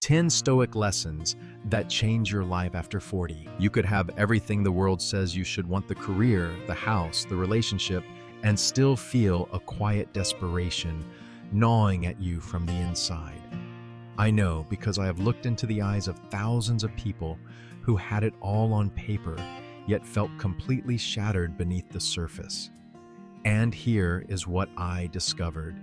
10 Stoic lessons that change your life after 40. You could have everything the world says you should want: the career, the house, the relationship, and still feel a quiet desperation gnawing at you from the inside. I know, because I have looked into the eyes of thousands of people who had it all on paper, yet felt completely shattered beneath the surface. And here is what I discovered.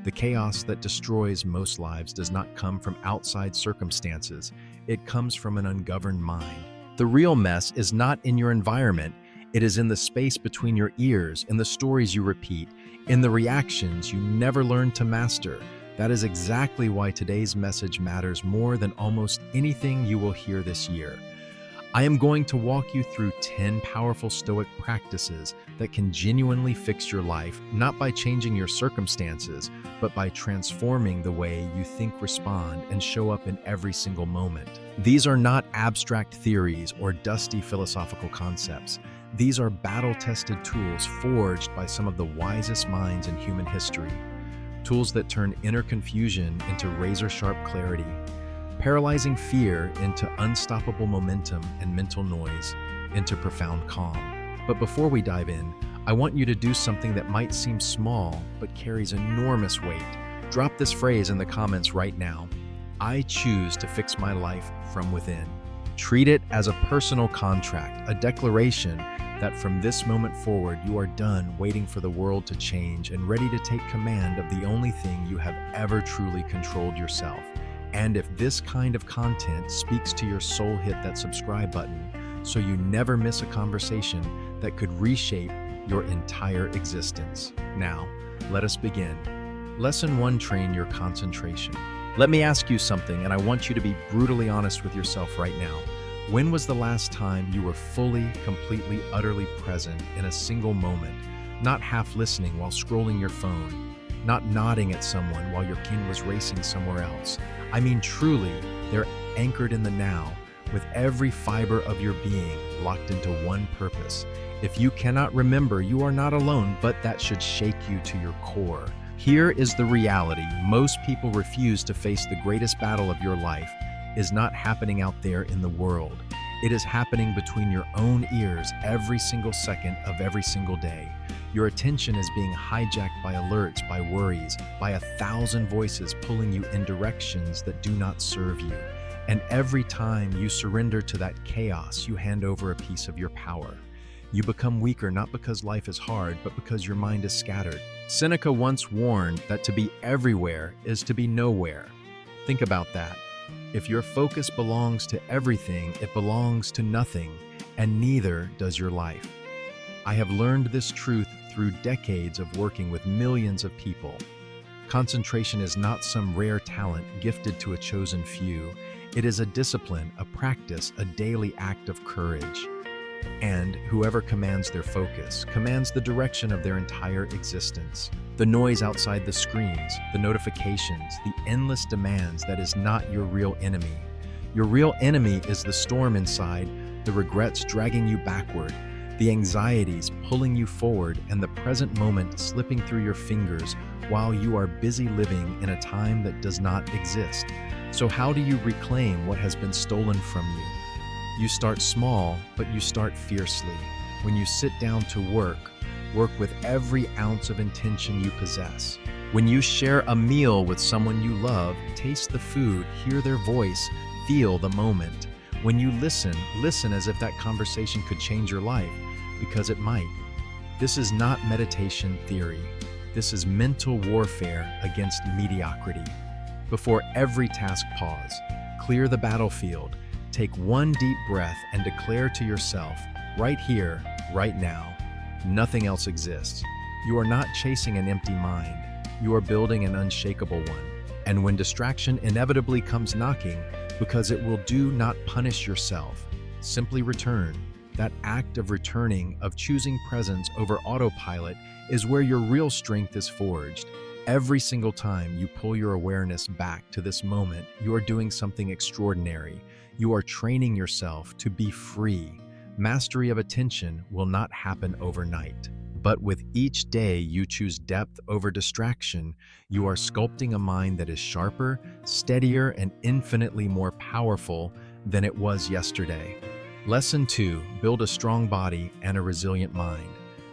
The chaos that destroys most lives does not come from outside circumstances. It comes from an ungoverned mind. The real mess is not in your environment. It is in the space between your ears, in the stories you repeat, in the reactions you never learned to master. That is exactly why today's message matters more than almost anything you will hear this year. I am going to walk you through 10 powerful Stoic practices that can genuinely fix your life, not by changing your circumstances, but by transforming the way you think, respond, and show up in every single moment. These are not abstract theories or dusty philosophical concepts. These are battle-tested tools forged by some of the wisest minds in human history. Tools that turn inner confusion into razor-sharp clarity, paralyzing fear into unstoppable momentum, and mental noise into profound calm. But before we dive in, I want you to do something that might seem small but carries enormous weight. Drop this phrase in the comments right now: I choose to fix my life from within. Treat it as a personal contract, a declaration that from this moment forward you are done waiting for the world to change and ready to take command of the only thing you have ever truly controlled: yourself. And if this kind of content speaks to your soul, hit that subscribe button so you never miss a conversation that could reshape your entire existence. Now, let us begin. Lesson 1: train your concentration. Let me ask you something, and I want you to be brutally honest with yourself right now. When was the last time you were fully, completely, utterly present in a single moment, not half listening while scrolling your phone, not nodding at someone while your king was racing somewhere else? I mean, truly, they're anchored in the now, with every fiber of your being locked into one purpose. If you cannot remember, you are not alone, but that should shake you to your core. Here is the reality: most people refuse to face the greatest battle of your life is not happening out there in the world. It is happening between your own ears every single second of every single day. Your attention is being hijacked by alerts, by worries, by 1,000 voices pulling you in directions that do not serve you. And every time you surrender to that chaos, you hand over a piece of your power. You become weaker, not because life is hard, but because your mind is scattered. Seneca once warned that to be everywhere is to be nowhere. Think about that. If your focus belongs to everything, it belongs to nothing, and neither does your life. I have learned this truth through decades of working with millions of people. Concentration is not some rare talent gifted to a chosen few. It is a discipline, a practice, a daily act of courage. And whoever commands their focus commands the direction of their entire existence. The noise outside the screens, the notifications, the endless demands, that is not your real enemy. Your real enemy is the storm inside, the regrets dragging you backward, the anxieties pulling you forward, and the present moment slipping through your fingers while you are busy living in a time that does not exist. So how do you reclaim what has been stolen from you? You start small, but you start fiercely. When you sit down to work with every ounce of intention you possess. When you share a meal with someone you love, taste the food, hear their voice, feel the moment. When you listen as if that conversation could change your life, because it might. This is not meditation theory. This is mental warfare against mediocrity. Before every task, pause. Clear the battlefield. Take one deep breath and declare to yourself, right here, right now, nothing else exists. You are not chasing an empty mind. You are building an unshakable one. And when distraction inevitably comes knocking, because it will do, not punish yourself, simply return. That act of returning, of choosing presence over autopilot, is where your real strength is forged. Every single time you pull your awareness back to this moment, you are doing something extraordinary. You are training yourself to be free. Mastery of attention will not happen overnight. But with each day you choose depth over distraction, you are sculpting a mind that is sharper, steadier, and infinitely more powerful than it was yesterday. Lesson 2. Build a strong body and a resilient mind.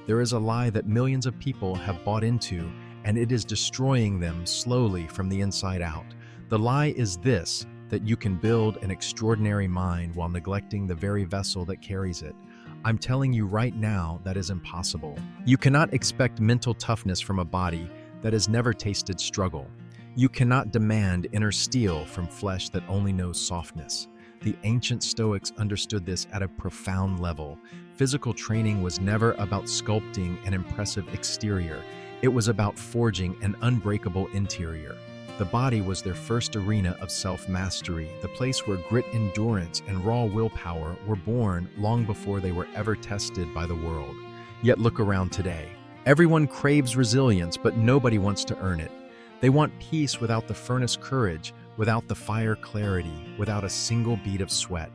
There is a lie that millions of people have bought into, and it is destroying them slowly from the inside out. The lie is this: that you can build an extraordinary mind while neglecting the very vessel that carries it. I'm telling you right now that is impossible. You cannot expect mental toughness from a body that has never tasted struggle. You cannot demand inner steel from flesh that only knows softness. The ancient Stoics understood this at a profound level. Physical training was never about sculpting an impressive exterior. It was about forging an unbreakable interior. The body was their first arena of self-mastery, the place where grit, endurance, and raw willpower were born long before they were ever tested by the world. Yet look around today. Everyone craves resilience, but nobody wants to earn it. They want peace without the furnace courage, without the fire clarity, without a single bead of sweat.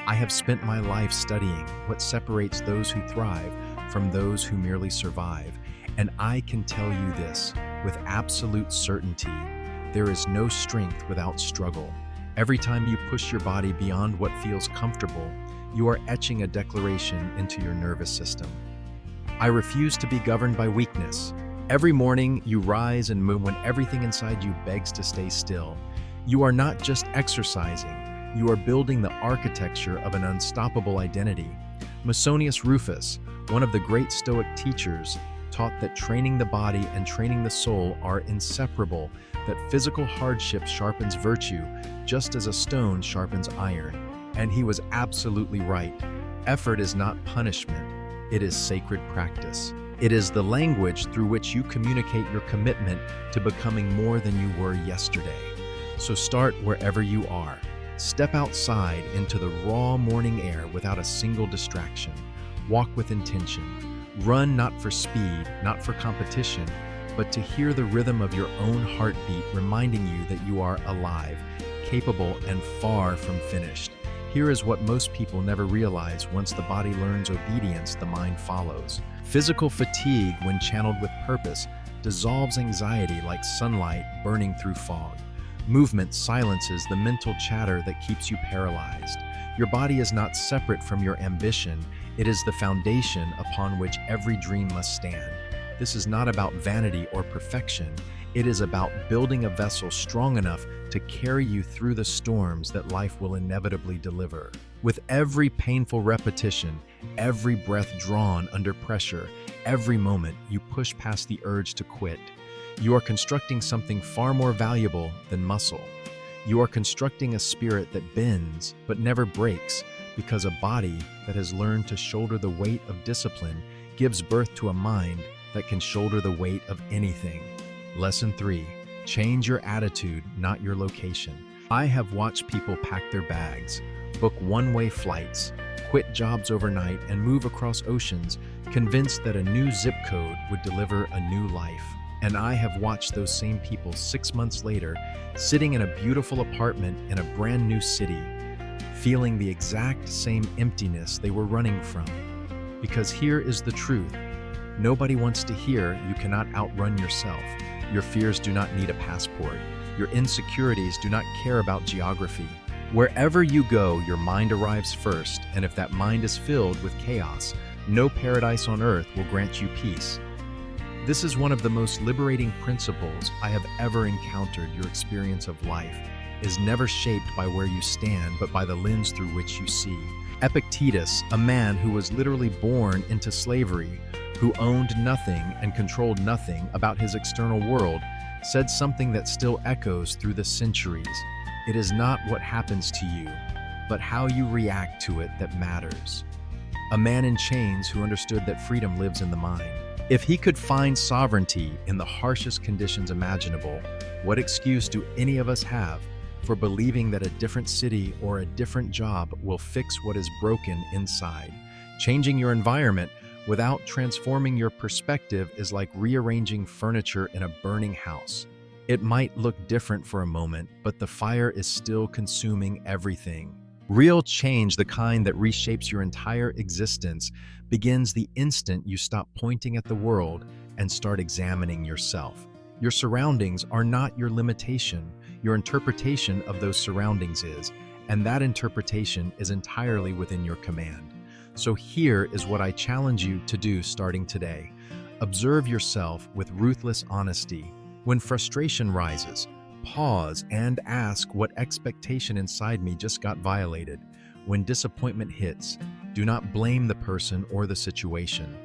I have spent my life studying what separates those who thrive from those who merely survive, and I can tell you this with absolute certainty: there is no strength without struggle. Every time you push your body beyond what feels comfortable, you are etching a declaration into your nervous system. I refuse to be governed by weakness. Every morning, you rise and move when everything inside you begs to stay still. You are not just exercising, you are building the architecture of an unstoppable identity. Musonius Rufus, one of the great Stoic teachers, taught that training the body and training the soul are inseparable, that physical hardship sharpens virtue, just as a stone sharpens iron. And he was absolutely right. Effort is not punishment, it is sacred practice. It is the language through which you communicate your commitment to becoming more than you were yesterday. So start wherever you are. Step outside into the raw morning air without a single distraction. Walk with intention. Run not for speed, not for competition, but to hear the rhythm of your own heartbeat reminding you that you are alive, capable, and far from finished. Here is what most people never realize: once the body learns obedience, the mind follows. Physical fatigue, when channeled with purpose, dissolves anxiety like sunlight burning through fog. Movement silences the mental chatter that keeps you paralyzed. Your body is not separate from your ambition. It is the foundation upon which every dream must stand. This is not about vanity or perfection. It is about building a vessel strong enough to carry you through the storms that life will inevitably deliver. With every painful repetition, every breath drawn under pressure, every moment you push past the urge to quit, you are constructing something far more valuable than muscle. You are constructing a spirit that bends but never breaks, because a body that has learned to shoulder the weight of discipline gives birth to a mind that can shoulder the weight of anything. Lesson 3. Change your attitude, not your location. I have watched people pack their bags, book one-way flights, quit jobs overnight, and move across oceans, convinced that a new zip code would deliver a new life. And I have watched those same people 6 months later, sitting in a beautiful apartment in a brand new city, feeling the exact same emptiness they were running from. Because here is the truth. Nobody wants to hear you cannot outrun yourself. Your fears do not need a passport. Your insecurities do not care about geography. Wherever you go, your mind arrives first, and if that mind is filled with chaos, no paradise on earth will grant you peace. This is one of the most liberating principles I have ever encountered. Your experience of life is never shaped by where you stand, but by the lens through which you see. Epictetus, a man who was literally born into slavery, who owned nothing and controlled nothing about his external world, said something that still echoes through the centuries. It is not what happens to you, but how you react to it that matters. A man in chains who understood that freedom lives in the mind. If he could find sovereignty in the harshest conditions imaginable, what excuse do any of us have for believing that a different city or a different job will fix what is broken inside? Changing your environment without transforming your perspective is like rearranging furniture in a burning house. It might look different for a moment, but the fire is still consuming everything. Real change, the kind that reshapes your entire existence, begins the instant you stop pointing at the world and start examining yourself. Your surroundings are not your limitation. Your interpretation of those surroundings is, and that interpretation is entirely within your command. So here is what I challenge you to do starting today. Observe yourself with ruthless honesty. When frustration rises, pause and ask what expectation inside me just got violated. When disappointment hits, do not blame the person or the situation.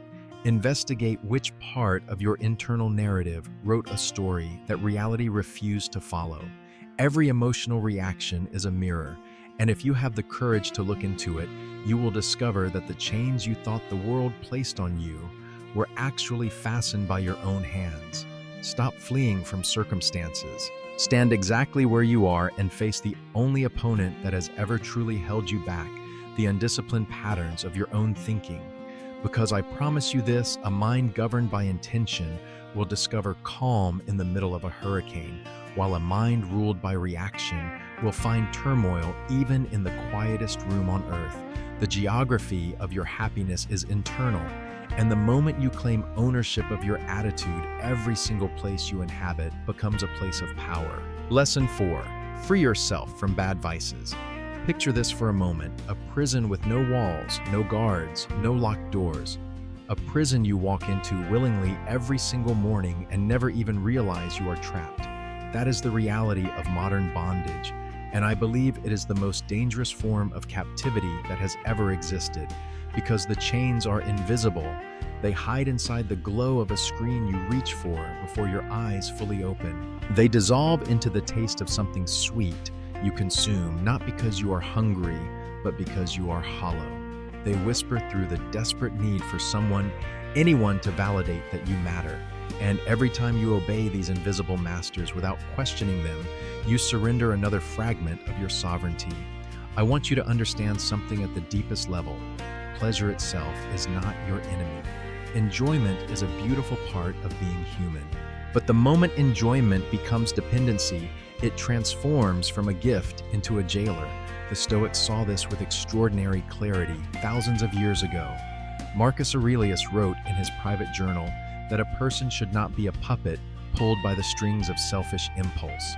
Investigate which part of your internal narrative wrote a story that reality refused to follow. Every emotional reaction is a mirror, and if you have the courage to look into it, you will discover that the chains you thought the world placed on you were actually fastened by your own hands. Stop fleeing from circumstances. Stand exactly where you are and face the only opponent that has ever truly held you back, the undisciplined patterns of your own thinking. Because I promise you this, a mind governed by intention will discover calm in the middle of a hurricane, while a mind ruled by reaction will find turmoil even in the quietest room on earth. The geography of your happiness is internal, and the moment you claim ownership of your attitude, every single place you inhabit becomes a place of power. Lesson 4. Free yourself from bad vices. Picture this for a moment, a prison with no walls, no guards, no locked doors. A prison you walk into willingly every single morning and never even realize you are trapped. That is the reality of modern bondage, and I believe it is the most dangerous form of captivity that has ever existed. Because the chains are invisible, they hide inside the glow of a screen you reach for before your eyes fully open. They dissolve into the taste of something sweet you consume, not because you are hungry, but because you are hollow. They whisper through the desperate need for anyone to validate that you matter. And every time you obey these invisible masters without questioning them, you surrender another fragment of your sovereignty. I want you to understand something at the deepest level. Pleasure itself is not your enemy. Enjoyment is a beautiful part of being human. But the moment enjoyment becomes dependency, it transforms from a gift into a jailer. The Stoics saw this with extraordinary clarity thousands of years ago. Marcus Aurelius wrote in his private journal that a person should not be a puppet pulled by the strings of selfish impulse.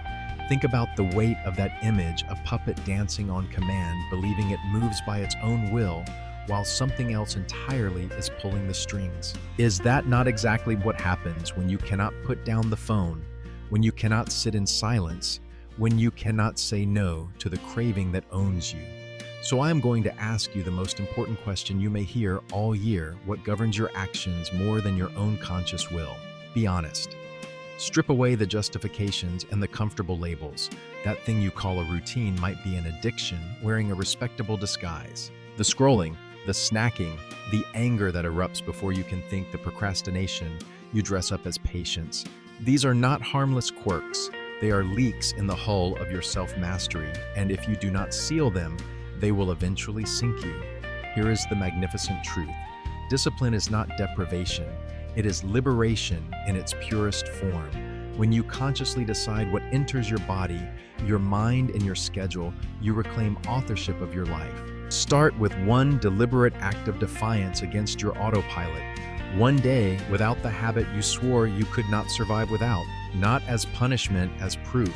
Think about the weight of that image, a puppet dancing on command, believing it moves by its own will, while something else entirely is pulling the strings. Is that not exactly what happens when you cannot put down the phone, when you cannot sit in silence, when you cannot say no to the craving that owns you? So I am going to ask you the most important question you may hear all year: what governs your actions more than your own conscious will? Be honest. Strip away the justifications and the comfortable labels. That thing you call a routine might be an addiction wearing a respectable disguise. The scrolling, the snacking, the anger that erupts before you can think, the procrastination you dress up as patience. These are not harmless quirks. They are leaks in the hull of your self-mastery, and if you do not seal them, they will eventually sink you. Here is the magnificent truth. Discipline is not deprivation. It is liberation in its purest form. When you consciously decide what enters your body, your mind, and your schedule, you reclaim authorship of your life. Start with one deliberate act of defiance against your autopilot. One day without the habit you swore you could not survive without. Not as punishment, as proof.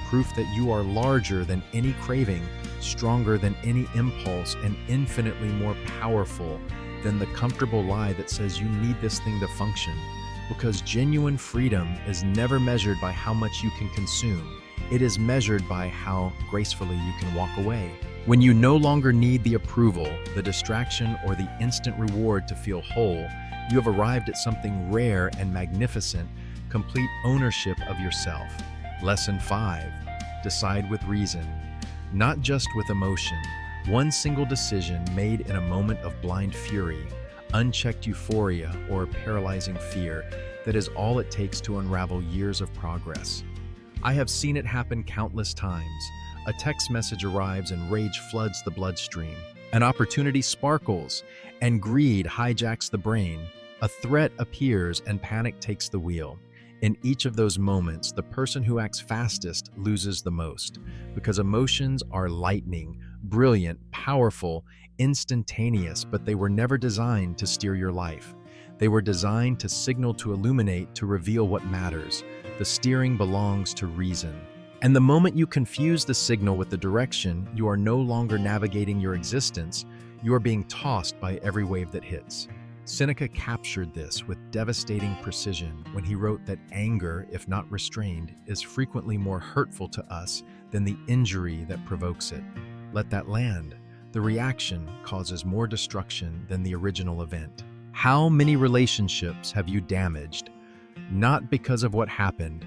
Proof that you are larger than any craving, stronger than any impulse, and infinitely more powerful than the comfortable lie that says you need this thing to function. Because genuine freedom is never measured by how much you can consume. It is measured by how gracefully you can walk away. When you no longer need the approval, the distraction, or the instant reward to feel whole, you have arrived at something rare and magnificent: complete ownership of yourself. Lesson 5. Decide with reason, not just with emotion. One single decision made in a moment of blind fury, unchecked euphoria, or paralyzing fear, that is all it takes to unravel years of progress. I have seen it happen countless times. A text message arrives and rage floods the bloodstream. An opportunity sparkles and greed hijacks the brain. A threat appears and panic takes the wheel. In each of those moments, the person who acts fastest loses the most, because emotions are lightning, brilliant, powerful, instantaneous, but they were never designed to steer your life. They were designed to signal, to illuminate, to reveal what matters. The steering belongs to reason. And the moment you confuse the signal with the direction, you are no longer navigating your existence, you are being tossed by every wave that hits. Seneca captured this with devastating precision when he wrote that anger, if not restrained, is frequently more hurtful to us than the injury that provokes it. Let that land. The reaction causes more destruction than the original event. How many relationships have you damaged? Not because of what happened,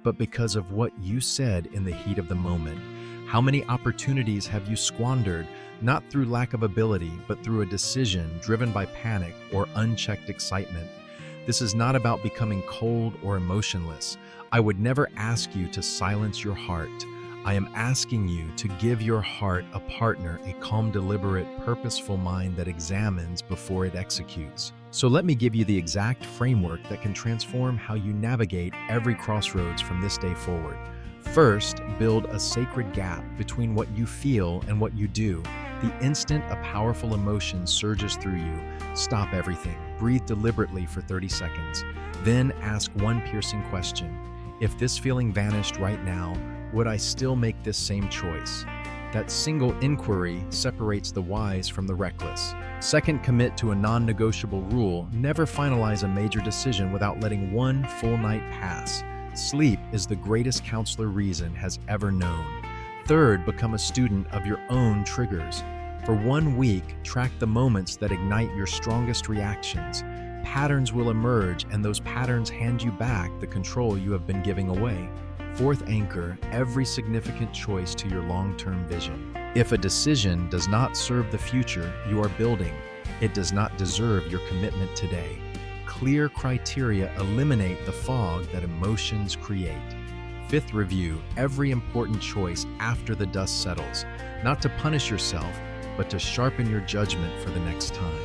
but because of what you said in the heat of the moment. How many opportunities have you squandered, not through lack of ability, but through a decision driven by panic or unchecked excitement? This is not about becoming cold or emotionless. I would never ask you to silence your heart. I am asking you to give your heart a partner, a calm, deliberate, purposeful mind that examines before it executes. So let me give you the exact framework that can transform how you navigate every crossroads from this day forward. First, build a sacred gap between what you feel and what you do. The instant a powerful emotion surges through you, stop everything. Breathe deliberately for 30 seconds. Then ask one piercing question. If this feeling vanished right now, would I still make this same choice? That single inquiry separates the wise from the reckless. Second, commit to a non-negotiable rule. Never finalize a major decision without letting one full night pass. Sleep is the greatest counselor reason has ever known. Third, become a student of your own triggers. For 1 week, track the moments that ignite your strongest reactions. Patterns will emerge, and those patterns hand you back the control you have been giving away. Fourth, anchor every significant choice to your long-term vision. If a decision does not serve the future you are building, it does not deserve your commitment today. Clear criteria eliminate the fog that emotions create. Fifth, review every important choice after the dust settles, not to punish yourself, but to sharpen your judgment for the next time.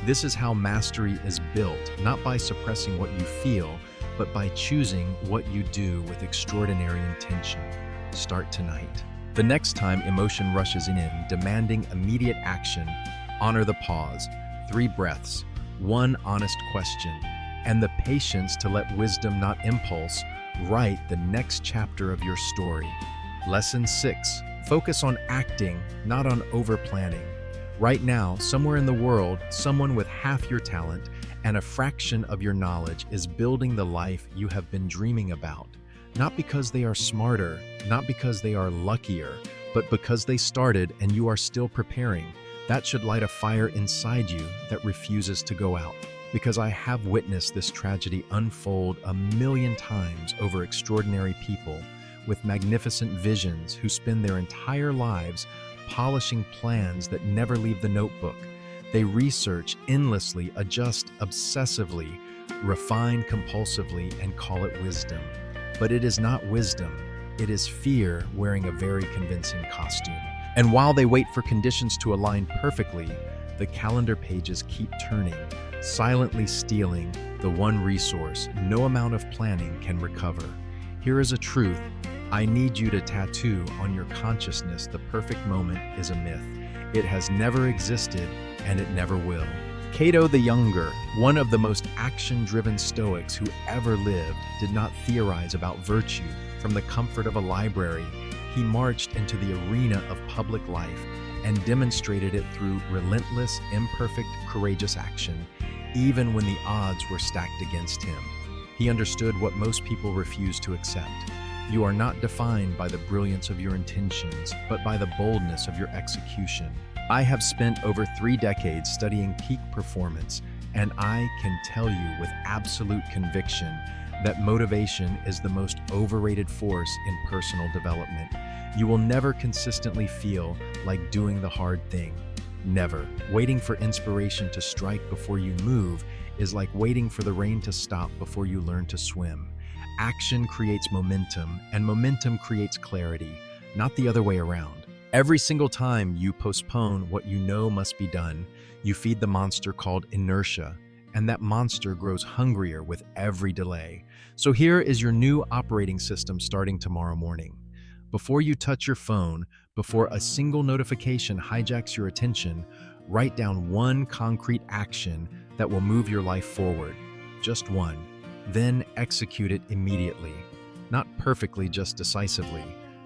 This is how mastery is built, not by suppressing what you feel, but by choosing what you do with extraordinary intention. Start tonight. The next time emotion rushes in, demanding immediate action, honor the pause, 3 breaths, 1 honest question, and the patience to let wisdom, not impulse, write the next chapter of your story. Lesson 6. Focus on acting, not on over-planning. Right now, somewhere in the world, someone with half your talent and a fraction of your knowledge is building the life you have been dreaming about. Not because they are smarter, not because they are luckier, but because they started and you are still preparing. That should light a fire inside you that refuses to go out. Because I have witnessed this tragedy unfold 1,000,000 times over extraordinary people with magnificent visions who spend their entire lives polishing plans that never leave the notebook. They research endlessly, adjust obsessively, refine compulsively, and call it wisdom. But it is not wisdom. It is fear wearing a very convincing costume. And while they wait for conditions to align perfectly, the calendar pages keep turning, silently stealing the one resource no amount of planning can recover. Here is a truth. I need you to tattoo on your consciousness the perfect moment is a myth. It has never existed, and it never will. Cato the Younger, one of the most action-driven Stoics who ever lived, did not theorize about virtue from the comfort of a library. He marched into the arena of public life and demonstrated it through relentless, imperfect, courageous action, even when the odds were stacked against him. He understood what most people refuse to accept. You are not defined by the brilliance of your intentions, but by the boldness of your execution. I have spent over 3 decades studying peak performance, and I can tell you with absolute conviction that motivation is the most overrated force in personal development. You will never consistently feel like doing the hard thing. Never. Waiting for inspiration to strike before you move is like waiting for the rain to stop before you learn to swim. Action creates momentum, and momentum creates clarity, not the other way around. Every single time you postpone what you know must be done, you feed the monster called inertia, and that monster grows hungrier with every delay. So here is your new operating system starting tomorrow morning. Before you touch your phone, before a single notification hijacks your attention, write down one concrete action that will move your life forward. Just one. Then execute it immediately. Not perfectly, just decisively.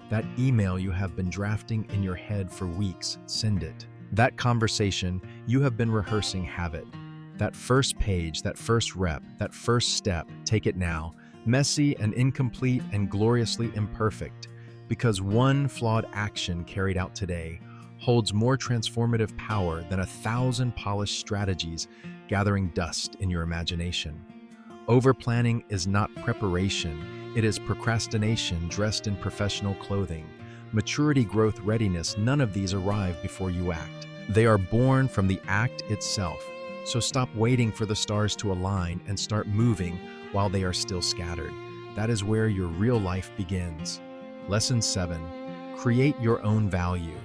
That email you have been drafting in your head for weeks, send it. That conversation you have been rehearsing, have it. That first page, that first rep, that first step, take it now. Messy and incomplete and gloriously imperfect. Because one flawed action carried out today holds more transformative power than 1,000 polished strategies gathering dust in your imagination. Overplanning is not preparation, it is procrastination dressed in professional clothing. Maturity, growth, readiness, none of these arrive before you act. They are born from the act itself. So stop waiting for the stars to align and start moving while they are still scattered. That is where your real life begins. Lesson 7. Create your own value.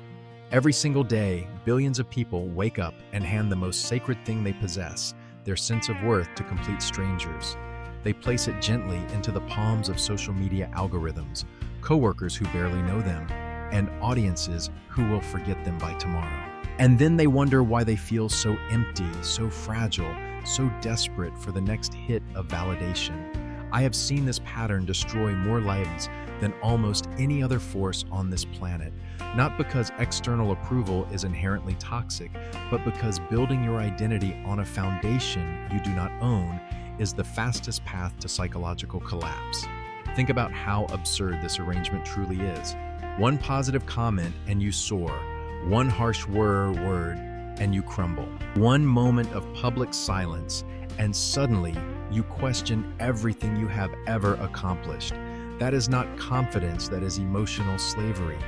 Every single day, billions of people wake up and hand the most sacred thing they possess, their sense of worth, to complete strangers. They place it gently into the palms of social media algorithms, coworkers who barely know them, and audiences who will forget them by tomorrow. And then they wonder why they feel so empty, so fragile, so desperate for the next hit of validation. I have seen this pattern destroy more lives than almost any other force on this planet, not because external approval is inherently toxic, but because building your identity on a foundation you do not own is the fastest path to psychological collapse. Think about how absurd this arrangement truly is. One positive comment and you soar. One harsh word and you crumble. One moment of public silence and suddenly you question everything you have ever accomplished. That is not confidence, that is emotional slavery.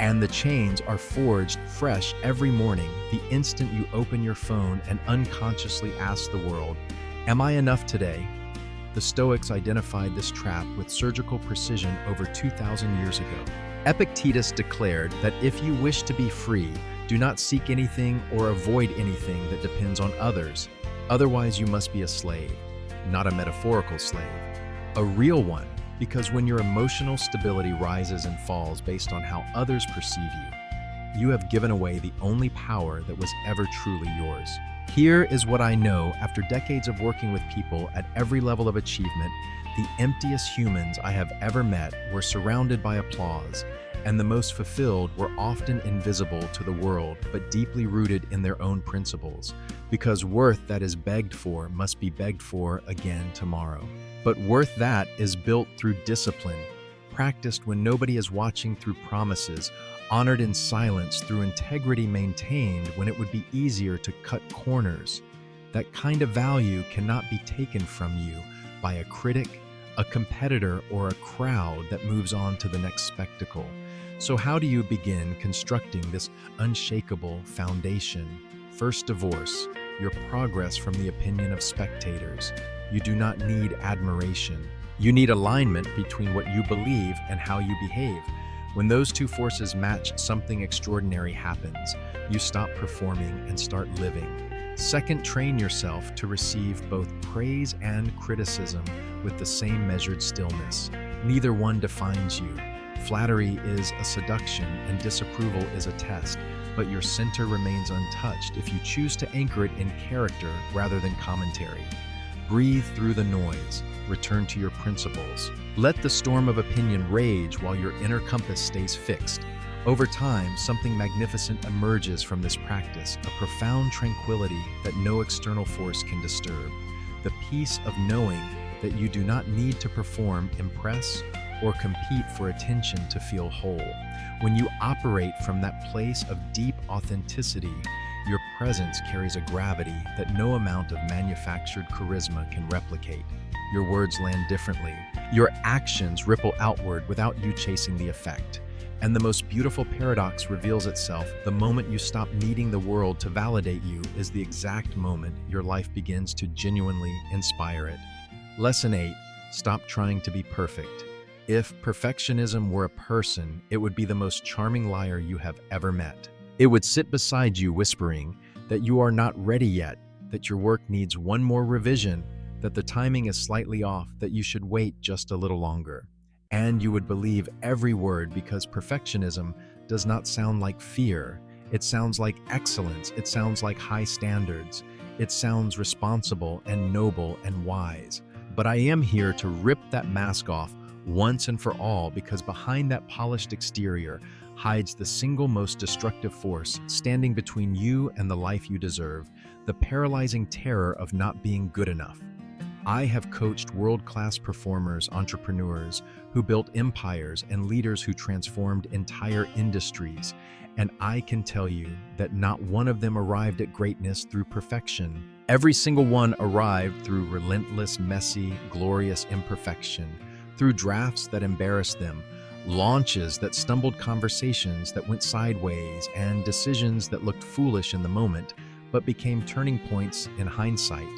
And the chains are forged fresh every morning, the instant you open your phone and unconsciously ask the world, "Am I enough today?" The Stoics identified this trap with surgical precision over 2,000 years ago. Epictetus declared that if you wish to be free, do not seek anything or avoid anything that depends on others. Otherwise, you must be a slave, not a metaphorical slave, a real one, because when your emotional stability rises and falls based on how others perceive you, you have given away the only power that was ever truly yours. Here is what I know after decades of working with people at every level of achievement. The emptiest humans I have ever met were surrounded by applause, and the most fulfilled were often invisible to the world, but deeply rooted in their own principles, because worth that is begged for must be begged for again tomorrow. But worth that is built through discipline, practiced when nobody is watching, through promises, honored in silence, through integrity maintained when it would be easier to cut corners. That kind of value cannot be taken from you by a critic, a competitor, or a crowd that moves on to the next spectacle. So how do you begin constructing this unshakable foundation? First, divorce your progress from the opinion of spectators. You do not need admiration. You need alignment between what you believe and how you behave. When those two forces match, something extraordinary happens. You stop performing and start living. Second, train yourself to receive both praise and criticism with the same measured stillness. Neither one defines you. Flattery is a seduction and disapproval is a test, but your center remains untouched if you choose to anchor it in character rather than commentary. Breathe through the noise. Return to your principles. Let the storm of opinion rage while your inner compass stays fixed. Over time, something magnificent emerges from this practice, a profound tranquility that no external force can disturb. The peace of knowing that you do not need to perform, impress, or compete for attention to feel whole. When you operate from that place of deep authenticity, your presence carries a gravity that no amount of manufactured charisma can replicate. Your words land differently. Your actions ripple outward without you chasing the effect. And the most beautiful paradox reveals itself. The moment you stop needing the world to validate you is the exact moment your life begins to genuinely inspire it. Lesson 8. Stop trying to be perfect. If perfectionism were a person, it would be the most charming liar you have ever met. It would sit beside you whispering that you are not ready yet, that your work needs one more revision, that the timing is slightly off, that you should wait just a little longer. And you would believe every word because perfectionism does not sound like fear. It sounds like excellence. It sounds like high standards. It sounds responsible and noble and wise. But I am here to rip that mask off once and for all, because behind that polished exterior hides the single most destructive force standing between you and the life you deserve, the paralyzing terror of not being good enough. I have coached world-class performers, entrepreneurs who built empires, and leaders who transformed entire industries, and I can tell you that not one of them arrived at greatness through perfection. Every single one arrived through relentless, messy, glorious imperfection, through drafts that embarrassed them, launches that stumbled, conversations that went sideways, and decisions that looked foolish in the moment but became turning points in hindsight.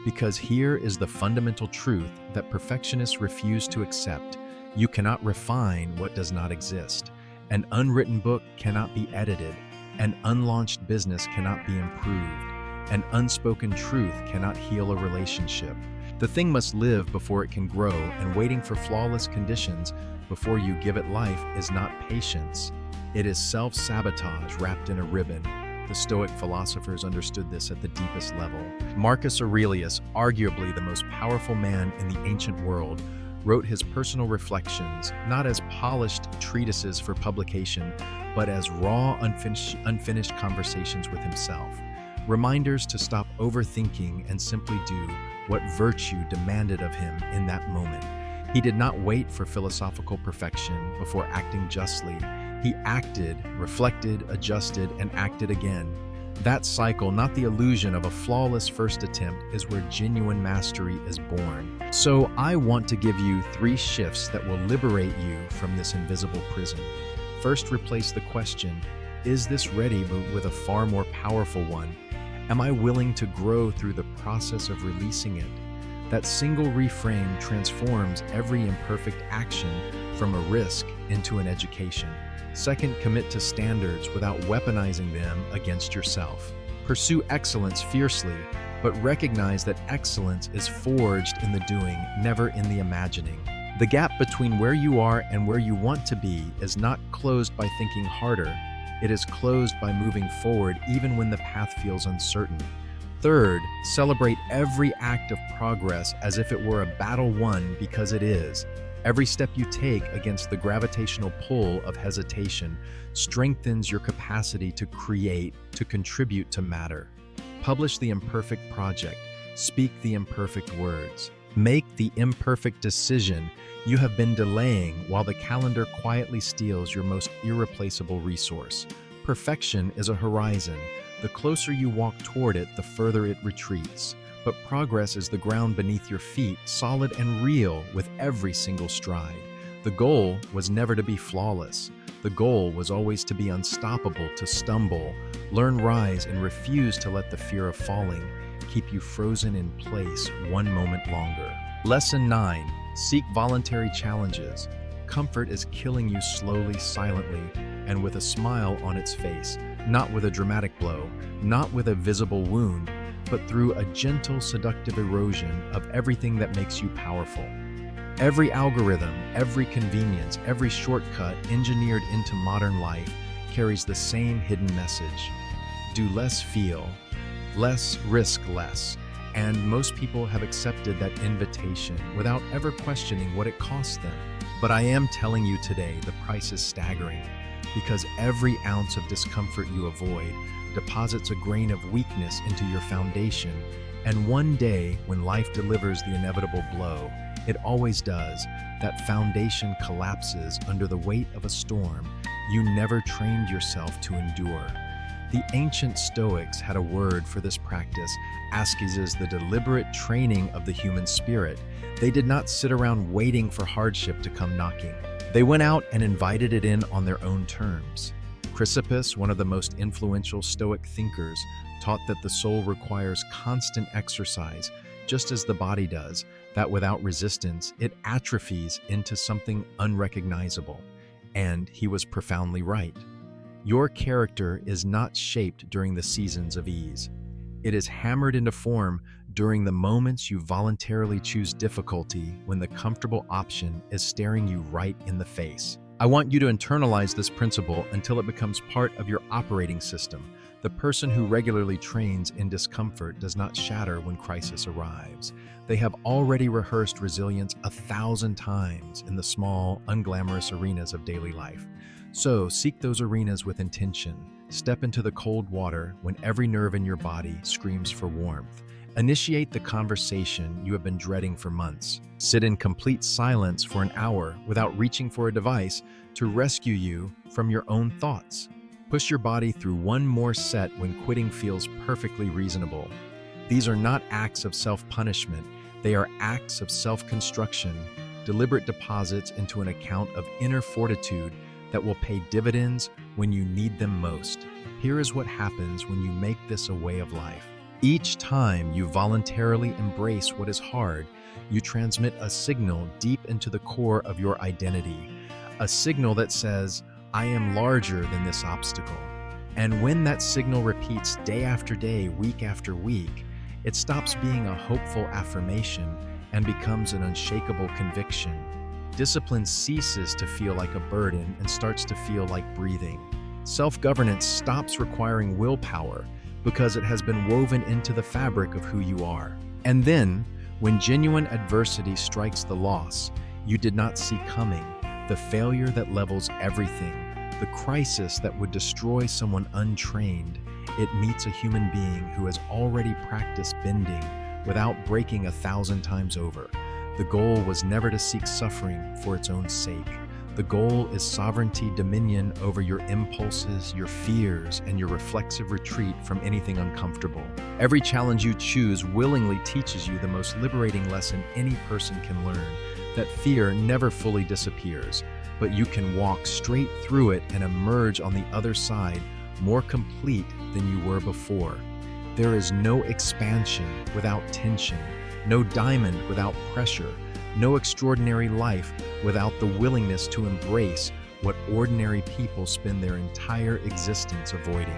Because here is the fundamental truth that perfectionists refuse to accept: you cannot refine what does not exist. An unwritten book cannot be edited. An unlaunched business cannot be improved. An unspoken truth cannot heal a relationship. The thing must live before it can grow, and waiting for flawless conditions before you give it life is not patience. It is self-sabotage wrapped in a ribbon. The Stoic philosophers understood this at the deepest level. Marcus Aurelius, arguably the most powerful man in the ancient world, wrote his personal reflections not as polished treatises for publication, but as raw, unfinished conversations with himself. Reminders to stop overthinking and simply do what virtue demanded of him in that moment. He did not wait for philosophical perfection before acting justly. He acted, reflected, adjusted, and acted again. That cycle, not the illusion of a flawless first attempt, is where genuine mastery is born. So I want to give you 3 shifts that will liberate you from this invisible prison. First, replace the question, is this ready, but with a far more powerful one? Am I willing to grow through the process of releasing it? That single reframe transforms every imperfect action from a risk into an education. Second, commit to standards without weaponizing them against yourself. Pursue excellence fiercely, but recognize that excellence is forged in the doing, never in the imagining. The gap between where you are and where you want to be is not closed by thinking harder. It is closed by moving forward even when the path feels uncertain. Third, celebrate every act of progress as if it were a battle won, because it is. Every step you take against the gravitational pull of hesitation strengthens your capacity to create, to contribute, to matter. Publish the imperfect project. Speak the imperfect words. Make the imperfect decision you have been delaying while the calendar quietly steals your most irreplaceable resource. Perfection is a horizon. The closer you walk toward it, the further it retreats. But progress is the ground beneath your feet, solid and real with every single stride. The goal was never to be flawless. The goal was always to be unstoppable, to stumble, learn, rise, and refuse to let the fear of falling keep you frozen in place one moment longer. Lesson 9. Seek voluntary challenges. Comfort is killing you slowly, silently, and with a smile on its face, not with a dramatic blow, not with a visible wound, but through a gentle, seductive erosion of everything that makes you powerful. Every algorithm, every convenience, every shortcut engineered into modern life carries the same hidden message. Do less, feel less, risk less. And most people have accepted that invitation without ever questioning what it costs them. But I am telling you today, the price is staggering, because every ounce of discomfort you avoid deposits a grain of weakness into your foundation, and one day, when life delivers the inevitable blow, it always does, that foundation collapses under the weight of a storm you never trained yourself to endure. The ancient Stoics had a word for this practice: ascese, the deliberate training of the human spirit. They did not sit around waiting for hardship to come knocking. They went out and invited it in on their own terms. Chrysippus, one of the most influential Stoic thinkers, taught that the soul requires constant exercise, just as the body does, that without resistance, it atrophies into something unrecognizable. And he was profoundly right. Your character is not shaped during the seasons of ease. It is hammered into form during the moments you voluntarily choose difficulty when the comfortable option is staring you right in the face. I want you to internalize this principle until it becomes part of your operating system. The person who regularly trains in discomfort does not shatter when crisis arrives. They have already rehearsed resilience 1,000 times in the small, unglamorous arenas of daily life. So, seek those arenas with intention. Step into the cold water when every nerve in your body screams for warmth. Initiate the conversation you have been dreading for months. Sit in complete silence for an hour without reaching for a device to rescue you from your own thoughts. Push your body through one more set when quitting feels perfectly reasonable. These are not acts of self-punishment, they are acts of self-construction, deliberate deposits into an account of inner fortitude that will pay dividends when you need them most. Here is what happens when you make this a way of life. Each time you voluntarily embrace what is hard, you transmit a signal deep into the core of your identity, a signal that says, I am larger than this obstacle. And when that signal repeats day after day, week after week, it stops being a hopeful affirmation and becomes an unshakable conviction. Discipline ceases to feel like a burden and starts to feel like breathing. Self-governance stops requiring willpower because it has been woven into the fabric of who you are. And then, when genuine adversity strikes the loss you did not see coming, the failure that levels everything, the crisis that would destroy someone untrained, it meets a human being who has already practiced bending without breaking 1,000 times over. The goal was never to seek suffering for its own sake. The goal is sovereignty, dominion over your impulses, your fears, and your reflexive retreat from anything uncomfortable. Every challenge you choose willingly teaches you the most liberating lesson any person can learn, that fear never fully disappears, but you can walk straight through it and emerge on the other side more complete than you were before. There is no expansion without tension, no diamond without pressure, no extraordinary life without the willingness to embrace what ordinary people spend their entire existence avoiding.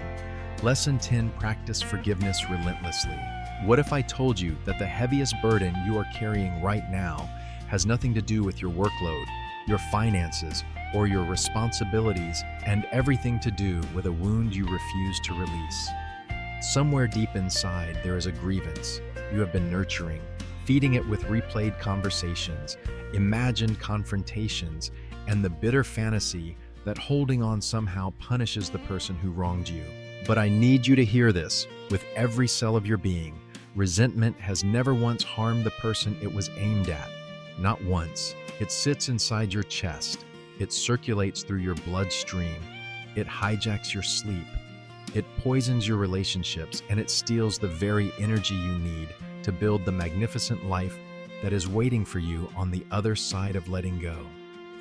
Lesson 10: practice forgiveness relentlessly. What if I told you that the heaviest burden you are carrying right now has nothing to do with your workload, your finances, or your responsibilities, and everything to do with a wound you refuse to release? Somewhere deep inside, there is a grievance you have been nurturing, feeding it with replayed conversations, imagined confrontations, and the bitter fantasy that holding on somehow punishes the person who wronged you. But I need you to hear this with every cell of your being. Resentment has never once harmed the person it was aimed at. Not once. It sits inside your chest. It circulates through your bloodstream. It hijacks your sleep. It poisons your relationships, and it steals the very energy you need to build the magnificent life that is waiting for you on the other side of letting go.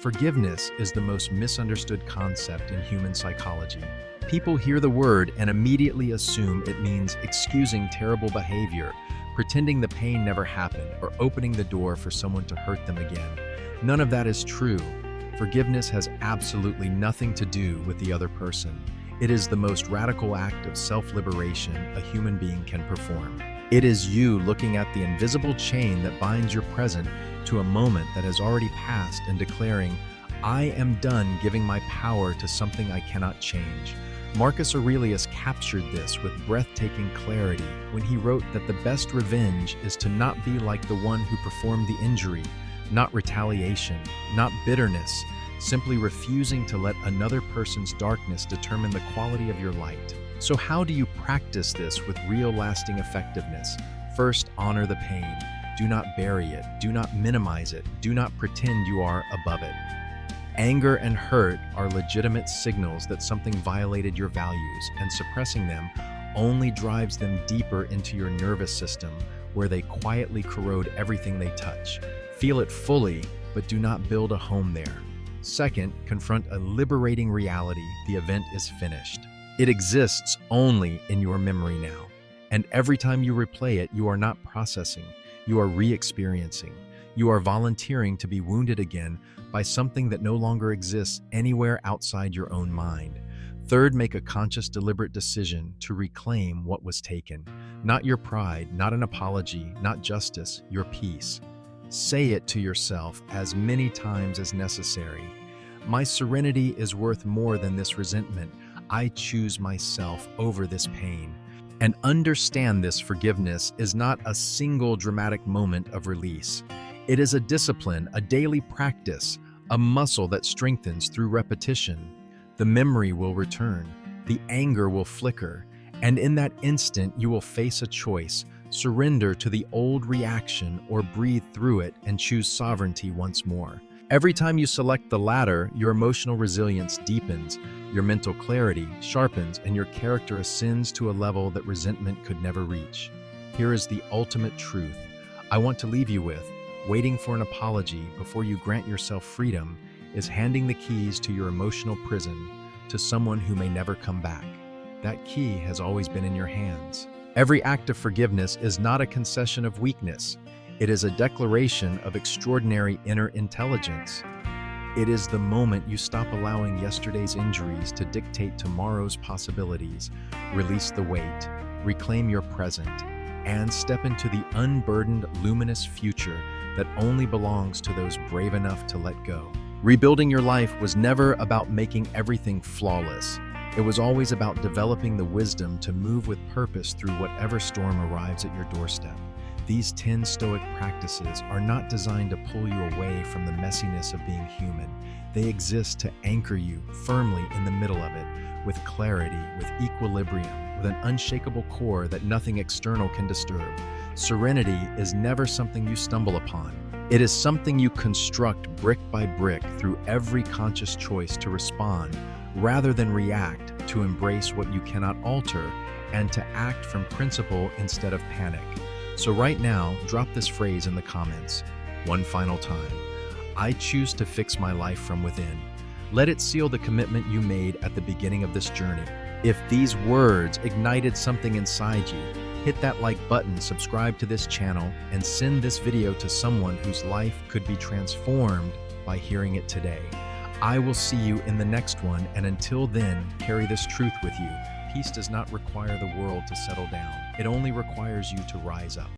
Forgiveness is the most misunderstood concept in human psychology. People hear the word and immediately assume it means excusing terrible behavior, pretending the pain never happened, or opening the door for someone to hurt them again. None of that is true. Forgiveness has absolutely nothing to do with the other person. It is the most radical act of self-liberation a human being can perform. It is you looking at the invisible chain that binds your present to a moment that has already passed and declaring, I am done giving my power to something I cannot change. Marcus Aurelius captured this with breathtaking clarity when he wrote that the best revenge is to not be like the one who performed the injury, not retaliation, not bitterness, simply refusing to let another person's darkness determine the quality of your light. So how do you practice this with real lasting effectiveness? First, honor the pain. Do not bury it. Do not minimize it. Do not pretend you are above it. Anger and hurt are legitimate signals that something violated your values, and suppressing them only drives them deeper into your nervous system, where they quietly corrode everything they touch. Feel it fully, but do not build a home there. Second, confront a liberating reality: the event is finished. It exists only in your memory now. And every time you replay it, you are not processing, you are re-experiencing. You are volunteering to be wounded again by something that no longer exists anywhere outside your own mind. Third, make a conscious, deliberate decision to reclaim what was taken. Not your pride, not an apology, not justice, your peace. Say it to yourself as many times as necessary. My serenity is worth more than this resentment. I choose myself over this pain. And understand this forgiveness is not a single dramatic moment of release. It is a discipline, a daily practice, a muscle that strengthens through repetition. The memory will return, the anger will flicker, and in that instant you will face a choice: surrender to the old reaction or breathe through it and choose sovereignty once more. Every time you select the latter, your emotional resilience deepens, your mental clarity sharpens, and your character ascends to a level that resentment could never reach. Here is the ultimate truth I want to leave you with. Waiting for an apology before you grant yourself freedom is handing the keys to your emotional prison to someone who may never come back. That key has always been in your hands. Every act of forgiveness is not a concession of weakness. It is a declaration of extraordinary inner intelligence. It is the moment you stop allowing yesterday's injuries to dictate tomorrow's possibilities, release the weight, reclaim your present, and step into the unburdened, luminous future that only belongs to those brave enough to let go. Rebuilding your life was never about making everything flawless. It was always about developing the wisdom to move with purpose through whatever storm arrives at your doorstep. These 10 Stoic practices are not designed to pull you away from the messiness of being human. They exist to anchor you firmly in the middle of it, with clarity, with equilibrium, with an unshakable core that nothing external can disturb. Serenity is never something you stumble upon. It is something you construct brick by brick through every conscious choice to respond, rather than react, to embrace what you cannot alter, and to act from principle instead of panic. So right now, drop this phrase in the comments. One final time. I choose to fix my life from within. Let it seal the commitment you made at the beginning of this journey. If these words ignited something inside you, hit that like button, subscribe to this channel, and send this video to someone whose life could be transformed by hearing it today. I will see you in the next one, and until then, carry this truth with you. Peace does not require the world to settle down. It only requires you to rise up.